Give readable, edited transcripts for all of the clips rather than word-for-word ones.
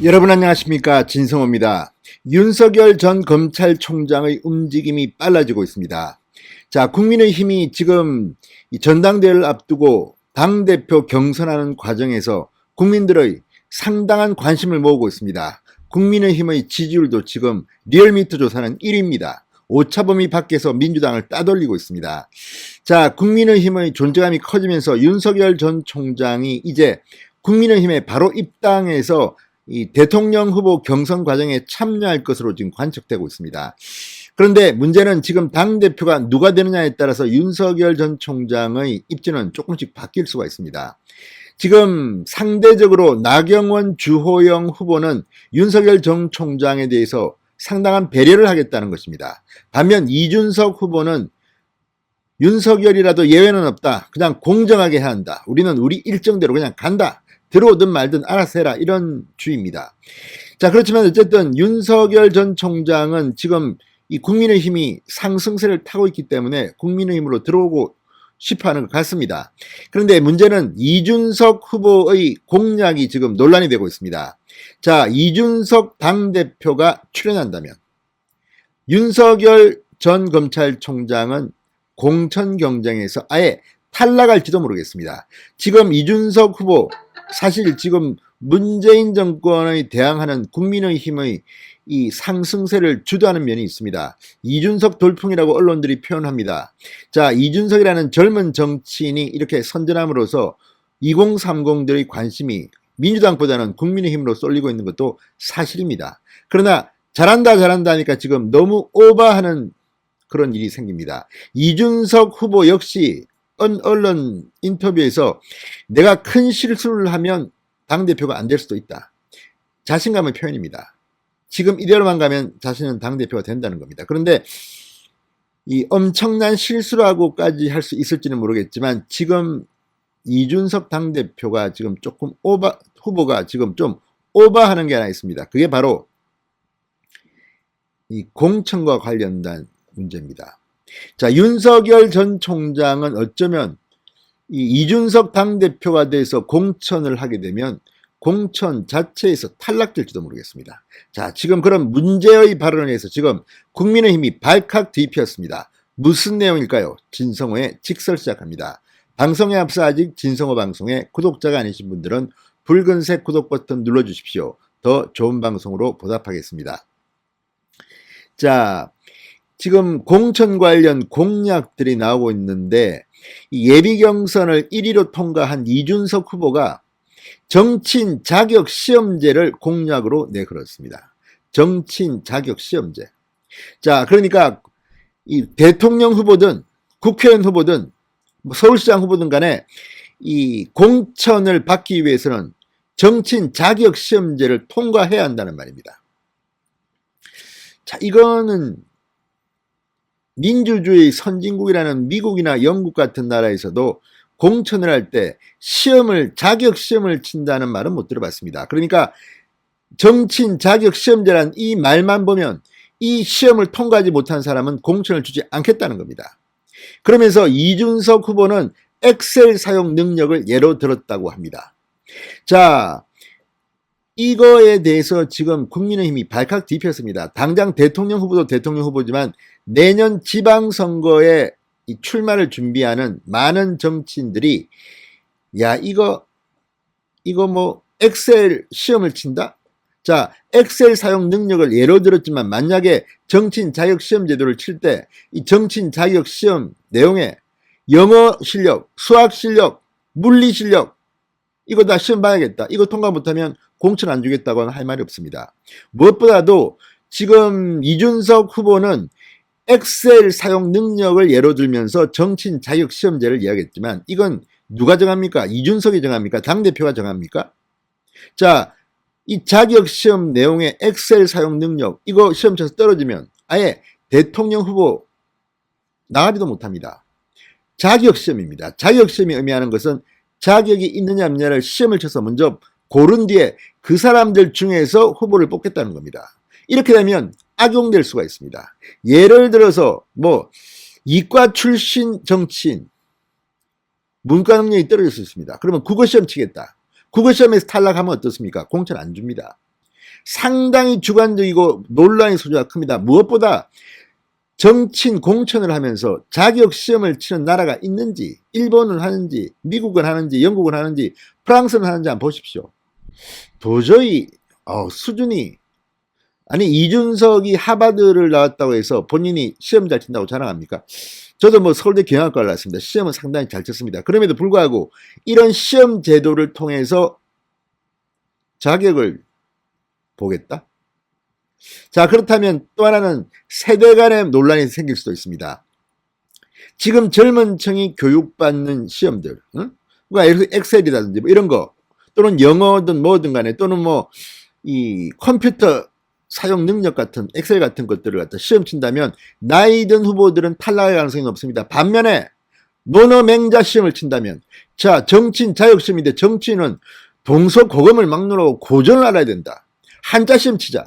여러분 안녕하십니까, 진성호입니다. 윤석열 전 검찰총장의 움직임이 빨라지고 있습니다. 자, 국민의힘이 지금 이 전당대회를 앞두고 당대표 경선하는 과정에서 국민들의 상당한 관심을 모으고 있습니다. 국민의힘의 지지율도 지금 리얼미터 조사는 1위입니다. 오차범위 밖에서 민주당을 따돌리고 있습니다. 자, 국민의힘의 존재감이 커지면서 윤석열 전 총장이 이제 국민의힘에 바로 입당해서 이 대통령 후보 경선 과정에 참여할 것으로 지금 관측되고 있습니다. 그런데 문제는 지금 당대표가 누가 되느냐에 따라서 윤석열 전 총장의 입지는 조금씩 바뀔 수가 있습니다. 지금 상대적으로 나경원, 주호영 후보는 윤석열 전 총장에 대해서 상당한 배려를 하겠다는 것입니다. 반면 이준석 후보는 윤석열이라도 예외는 없다. 그냥 공정하게 해야 한다. 우리는 우리 일정대로 그냥 간다. 들어오든 말든 알아서 해라, 이런 주의입니다. 자, 그렇지만 어쨌든 윤석열 전 총장은 지금 이 국민의힘이 상승세를 타고 있기 때문에 국민의힘으로 들어오고 싶어하는 것 같습니다. 그런데 문제는 이준석 후보의 공약이 지금 논란이 되고 있습니다. 자, 이준석 당대표가 출연한다면 윤석열 전 검찰총장은 공천 경쟁에서 아예 탈락할지도 모르겠습니다. 지금 이준석 후보, 사실 지금 문재인 정권에 대항하는 국민의힘의 이 상승세를 주도하는 면이 있습니다. 이준석 돌풍이라고 언론들이 표현합니다. 자, 이준석이라는 젊은 정치인이 이렇게 선전함으로써 2030들의 관심이 민주당보다는 국민의힘으로 쏠리고 있는 것도 사실입니다. 그러나 잘한다 하니까 지금 너무 오버하는 그런 일이 생깁니다. 이준석 후보 역시 언론 인터뷰에서 내가 큰 실수를 하면 당대표가 안 될 수도 있다. 자신감의 표현입니다. 지금 이대로만 가면 자신은 당대표가 된다는 겁니다. 그런데 이 엄청난 실수라고까지 할 수 있을지는 모르겠지만 지금 이준석 당대표가 지금 조금 후보가 지금 좀 오버하는 게 하나 있습니다. 그게 바로 이 공천과 관련된 문제입니다. 자, 윤석열 전 총장은 어쩌면 이 이준석 당대표가 돼서 공천을 하게 되면 공천 자체에서 탈락될지도 모르겠습니다. 자, 지금 그런 문제의 발언을 해서 지금 국민의힘이 발칵 뒤피었습니다. 무슨 내용일까요? 진성호의 직설 시작합니다. 방송에 앞서 아직 진성호 방송에 구독자가 아니신 분들은 붉은색 구독 버튼 눌러주십시오. 더 좋은 방송으로 보답하겠습니다. 자, 지금 공천 관련 공약들이 나오고 있는데 예비 경선을 1위로 통과한 이준석 후보가 정치인 자격 시험제를 공약으로 내걸었습니다. 정치인 자격 시험제. 자, 그러니까 이 대통령 후보든 국회의원 후보든 서울시장 후보든 간에 이 공천을 받기 위해서는 정치인 자격 시험제를 통과해야 한다는 말입니다. 자, 이거는 민주주의 선진국이라는 미국이나 영국 같은 나라에서도 공천을 할 때 자격 시험을 친다는 말은 못 들어봤습니다. 그러니까 정치인 자격 시험제란 이 말만 보면 이 시험을 통과하지 못한 사람은 공천을 주지 않겠다는 겁니다. 그러면서 이준석 후보는 엑셀 사용 능력을 예로 들었다고 합니다. 자, 이거에 대해서 지금 국민의힘이 발칵 뒤폈습니다. 당장 대통령 후보도 대통령 후보지만 내년 지방선거에 이 출마를 준비하는 많은 정치인들이 야, 이거 뭐 엑셀 시험을 친다? 자, 엑셀 사용 능력을 예로 들었지만 만약에 정치인 자격 시험 제도를 칠 때 이 정치인 자격 시험 내용에 영어 실력, 수학 실력, 물리 실력 이거 다 시험 봐야겠다. 이거 통과 못하면 공천 안 주겠다고는 할 말이 없습니다. 무엇보다도 지금 이준석 후보는 엑셀 사용 능력을 예로 들면서 정치인 자격 시험제를 이야기했지만 이건 누가 정합니까? 이준석이 정합니까? 당대표가 정합니까? 자, 이 자격 시험 내용의 엑셀 사용 능력 이거 시험 쳐서 떨어지면 아예 대통령 후보 나가지도 못합니다. 자격 시험입니다. 자격 시험이 의미하는 것은 자격이 있느냐 없느냐를 시험을 쳐서 먼저 고른 뒤에 그 사람들 중에서 후보를 뽑겠다는 겁니다. 이렇게 되면 악용될 수가 있습니다. 예를 들어서 뭐 이과 출신 정치인 문과 능력이 떨어질 수 있습니다. 그러면 국어시험 치겠다. 국어시험에서 탈락하면 어떻습니까? 공천 안 줍니다. 상당히 주관적이고 논란의 소지가 큽니다. 무엇보다 정치인 공천을 하면서 자격 시험을 치는 나라가 있는지, 일본은 하는지, 미국은 하는지, 영국은 하는지, 프랑스는 하는지 한번 보십시오. 도저히 수준이, 아니 이준석이 하버드를 나왔다고 해서 본인이 시험 잘 친다고 자랑합니까? 저도 뭐 서울대 경영학과를 나왔습니다. 시험은 상당히 잘 쳤습니다. 그럼에도 불구하고 이런 시험 제도를 통해서 자격을 보겠다? 자, 그렇다면 또 하나는 세대 간의 논란이 생길 수도 있습니다. 지금 젊은 층이 교육받는 시험들, 응? 그러니까 엑셀이라든지 뭐 이런 거, 또는 영어든 뭐든 간에, 또는 뭐 이 컴퓨터 사용 능력 같은 엑셀 같은 것들을 갖다 시험 친다면 나이 든 후보들은 탈락할 가능성이 높습니다. 반면에 논어맹자 시험을 친다면, 자, 정치인 자격시험인데 정치인은 동서고금을 막론하고 고전을 알아야 된다. 한자 시험 치자.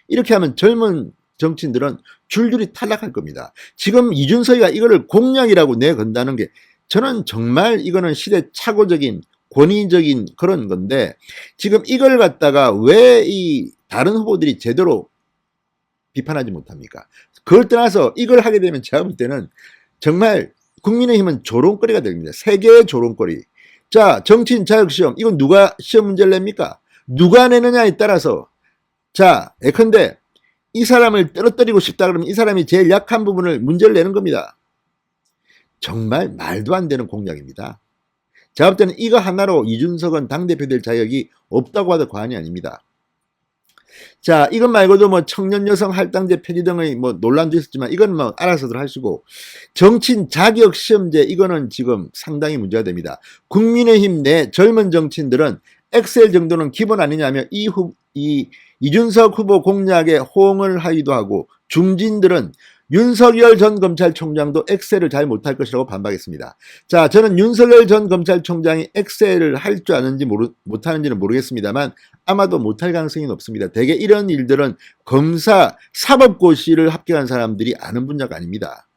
이렇게 하면 젊은 정치인들은 줄줄이 탈락할 겁니다. 지금 이준석이가 이거를 공약이라고 내건다는 게 저는 정말 이거는 시대착오적인 권위적인 그런 건데, 지금 이걸 갖다가 왜 이 다른 후보들이 제대로 비판하지 못합니까? 그걸 떠나서 이걸 하게 되면 제가 볼 때는 정말 국민의힘은 조롱거리가 됩니다. 세계의 조롱거리. 자, 정치인 자격시험, 이건 누가 시험 문제를 냅니까? 누가 내느냐에 따라서, 자, 예컨대 이 사람을 떨어뜨리고 싶다 그러면 이 사람이 제일 약한 부분을 문제를 내는 겁니다. 정말 말도 안 되는 공약입니다. 제가 볼 때는 이거 하나로 이준석은 당대표 될 자격이 없다고 해도 과언이 아닙니다. 자, 이것 말고도 뭐 청년 여성 할당제 폐지 등의 뭐 논란도 있었지만 이건 뭐 알아서들 하시고, 정치인 자격 시험제 이거는 지금 상당히 문제가 됩니다. 국민의힘 내 젊은 정치인들은 엑셀 정도는 기본 아니냐며 이준석 후보 공약에 호응을 하기도 하고, 중진들은 윤석열 전 검찰총장도 엑셀을 잘 못할 것이라고 반박했습니다. 자, 저는 윤석열 전 검찰총장이 엑셀을 할 줄 아는지 못하는지는 모르겠습니다만 아마도 못할 가능성이 높습니다. 대개 이런 일들은 검사 사법고시를 합격한 사람들이 아는 분야가 아닙니다.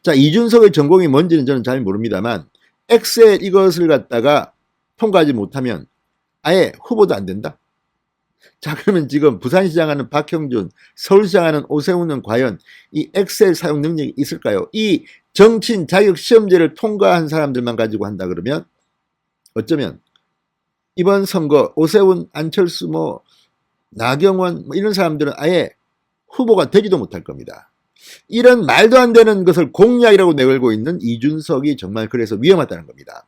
자, 이준석의 전공이 뭔지는 저는 잘 모릅니다만 엑셀 이것을 갖다가 통과하지 못하면 아예 후보도 안 된다. 자, 그러면 지금 부산시장 하는 박형준, 서울시장 하는 오세훈은 과연 이 엑셀 사용 능력이 있을까요? 이 정치인 자격시험제를 통과한 사람들만 가지고 한다 그러면 어쩌면 이번 선거 오세훈, 안철수, 뭐 나경원 뭐 이런 사람들은 아예 후보가 되지도 못할 겁니다. 이런 말도 안 되는 것을 공약이라고 내걸고 있는 이준석이 정말 그래서 위험하다는 겁니다.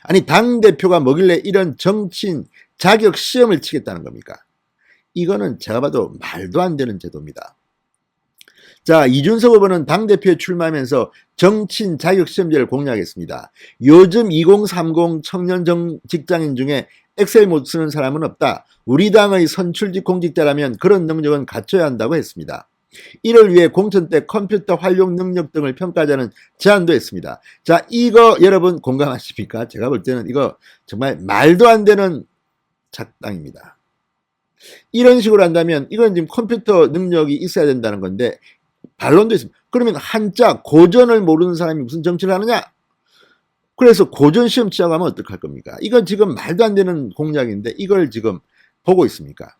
아니, 당대표가 뭐길래 이런 정치인 자격 시험을 치겠다는 겁니까? 이거는 제가 봐도 말도 안 되는 제도입니다. 자, 이준석 후보는 당대표에 출마하면서 정치인 자격 시험제를 공약했습니다. 요즘 2030 청년 직장인 중에 엑셀 못 쓰는 사람은 없다. 우리 당의 선출직 공직자라면 그런 능력은 갖춰야 한다고 했습니다. 이를 위해 공천 때 컴퓨터 활용 능력 등을 평가하자는 제안도 했습니다. 자, 이거 여러분 공감하십니까? 제가 볼 때는 이거 정말 말도 안 되는 작당입니다. 이런 식으로 한다면 이건 지금 컴퓨터 능력이 있어야 된다는 건데 반론도 있습니다. 그러면 한자 고전을 모르는 사람이 무슨 정치를 하느냐? 그래서 고전 시험 치자고 하면 어떡할 겁니까? 이건 지금 말도 안 되는 공약인데 이걸 지금 보고 있습니까?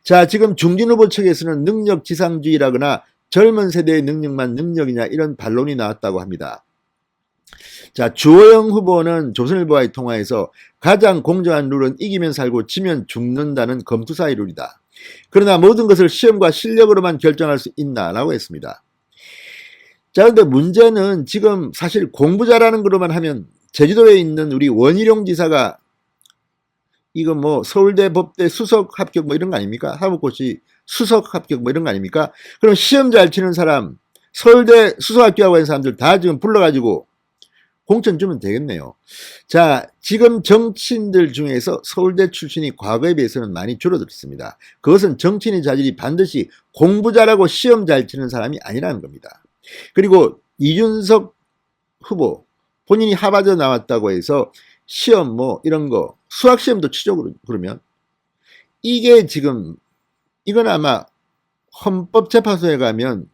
자, 지금 중진 후보 측에서는 능력 지상주의라거나 젊은 세대의 능력만 능력이냐 이런 반론이 나왔다고 합니다. 자, 주호영 후보는 조선일보와의 통화에서 가장 공정한 룰은 이기면 살고 지면 죽는다는 검투사의 룰이다. 그러나 모든 것을 시험과 실력으로만 결정할 수 있나라고 했습니다. 자, 근데 문제는 지금 사실 공부 잘하는 거로만 하면 제주도에 있는 우리 원희룡 지사가 이거 뭐 서울대 법대 수석 합격 뭐 이런 거 아닙니까? 사법고시 수석 합격 뭐 이런 거 아닙니까? 그럼 시험 잘 치는 사람, 서울대 수석 합격하고 있는 사람들 다 지금 불러가지고 공천 주면 되겠네요. 자, 지금 정치인들 중에서 서울대 출신이 과거에 비해서는 많이 줄어들었습니다. 그것은 정치인의 자질이 반드시 공부 잘하고 시험 잘 치는 사람이 아니라는 겁니다. 그리고 이준석 후보 본인이 하버드 나왔다고 해서 시험 뭐 이런 거 수학 시험도 치죠. 그러면 이게 지금 이건 아마 헌법재판소에 가면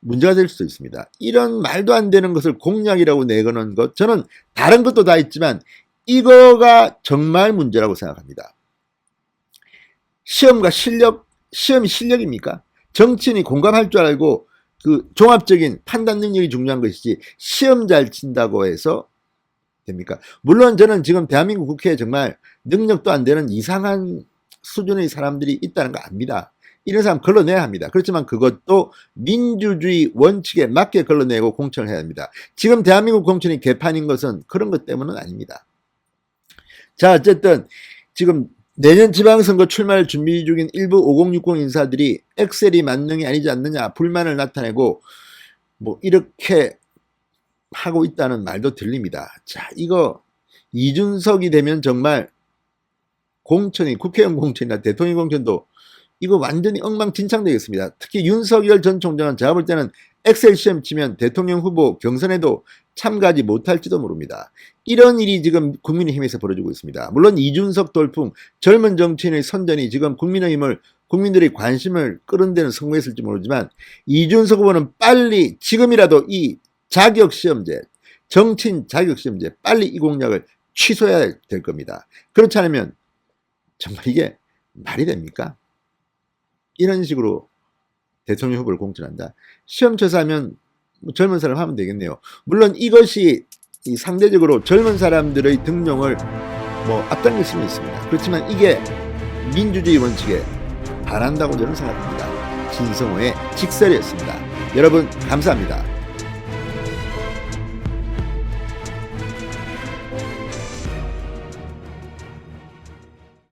문제가 될 수도 있습니다. 이런 말도 안 되는 것을 공약이라고 내거는 것, 저는 다른 것도 다 있지만 이거가 정말 문제라고 생각합니다. 시험과 실력, 시험이 실력입니까? 정치인이 공감할 줄 알고 그 종합적인 판단 능력이 중요한 것이지 시험 잘 친다고 해서 됩니까? 물론 저는 지금 대한민국 국회에 정말 능력도 안 되는 이상한 수준의 사람들이 있다는 거 압니다. 이런 사람 걸러내야 합니다. 그렇지만 그것도 민주주의 원칙에 맞게 걸러내고 공천을 해야 합니다. 지금 대한민국 공천이 개판인 것은 그런 것 때문은 아닙니다. 자, 어쨌든 지금 내년 지방선거 출마를 준비 중인 일부 5060 인사들이 엑셀이 만능이 아니지 않느냐 불만을 나타내고 뭐 이렇게 하고 있다는 말도 들립니다. 자, 이거 이준석이 되면 정말 공천이 국회의원 공천이나 대통령 공천도 이거 완전히 엉망진창 되겠습니다. 특히 윤석열 전 총장은 제가 볼 때는 엑셀 시험 치면 대통령 후보 경선에도 참가하지 못할지도 모릅니다. 이런 일이 지금 국민의힘에서 벌어지고 있습니다. 물론 이준석 돌풍 젊은 정치인의 선전이 지금 국민의힘을 국민들의 관심을 끌어내는 성공했을지 모르지만 이준석 후보는 빨리 지금이라도 이 자격시험제, 정치인 자격시험제 빨리 이 공약을 취소해야 될 겁니다. 그렇지 않으면 정말 이게 말이 됩니까? 이런 식으로 대통령 후보를 공천한다. 시험 쳐서하면 젊은 사람 하면 되겠네요. 물론 이것이 상대적으로 젊은 사람들의 등용을 뭐 앞당길 수는 있습니다. 그렇지만 이게 민주주의 원칙에 반한다고 저는 생각합니다. 진성호의 직설이었습니다. 여러분 감사합니다.